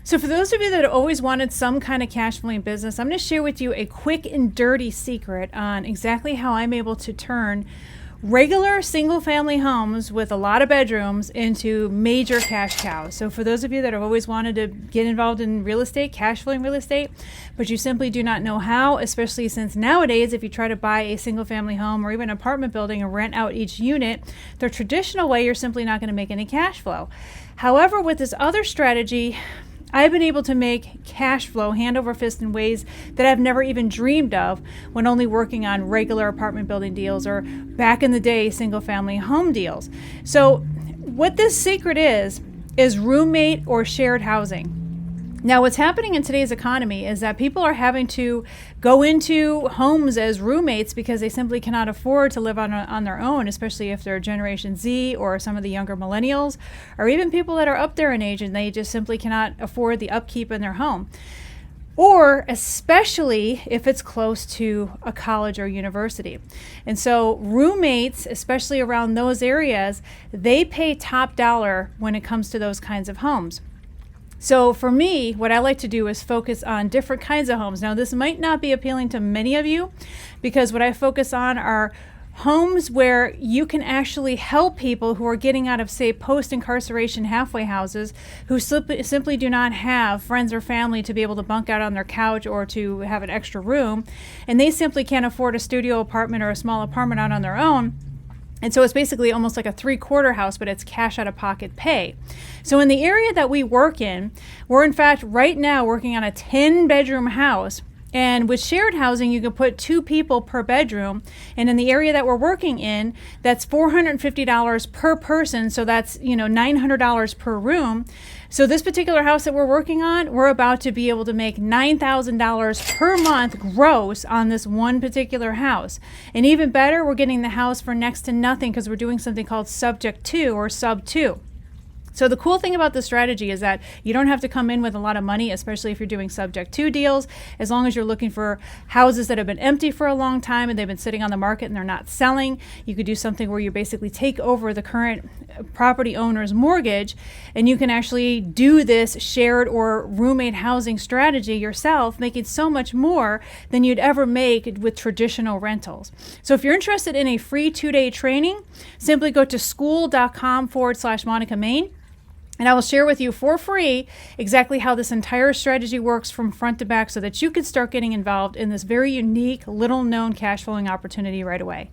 So for those of you that have always wanted some kind of cash flowing business, I'm going to share with you a quick and dirty secret on exactly how I'm able to turn regular single family homes with a lot of bedrooms into major cash cows. So for those of you that have always wanted to get involved in real estate, cash flowing real estate, but you simply do not know how, especially since nowadays, if you try to buy a single family home or even an apartment building and rent out each unit, the traditional way, you're simply not going to make any cash flow. However, with this other strategy, I've been able to make cash flow hand over fist in ways that I've never even dreamed of when only working on regular apartment building deals or back in the day single family home deals. So what this secret is roommate or shared housing. Now, what's happening in today's economy is that people are having to go into homes as roommates because they simply cannot afford to live on their own, especially if they're Generation Z or some of the younger millennials, or even people that are up there in age and they just simply cannot afford the upkeep in their home. Or especially if it's close to a college or university. And so roommates, especially around those areas, they pay top dollar when it comes to those kinds of homes. So for me, what I like to do is focus on different kinds of homes. Now, this might not be appealing to many of you because what I focus on are homes where you can actually help people who are getting out of, say, post-incarceration halfway houses who simply do not have friends or family to be able to bunk out on their couch or to have an extra room, and they simply can't afford a studio apartment or a small apartment out on their own. And so it's basically almost like a 3/4 house, but it's cash out of pocket pay. So in the area that we work in, we're in fact right now working on a 10-bedroom house. And with shared housing, you can put 2 people per bedroom. And in the area that we're working in, that's $450 per person. So that's, $900 per room. So this particular house that we're working on, we're about to be able to make $9,000 per month gross on this one particular house. And even better, we're getting the house for next to nothing because we're doing something called subject to or sub 2. So the cool thing about this strategy is that you don't have to come in with a lot of money, especially if you're doing subject to deals, as long as you're looking for houses that have been empty for a long time and they've been sitting on the market and they're not selling. You could do something where you basically take over the current property owner's mortgage and you can actually do this shared or roommate housing strategy yourself, making so much more than you'd ever make with traditional rentals. So if you're interested in a free 2-day training, simply go to school.com/Monica Main. And I will share with you for free exactly how this entire strategy works from front to back so that you can start getting involved in this very unique, little known cash flowing opportunity right away.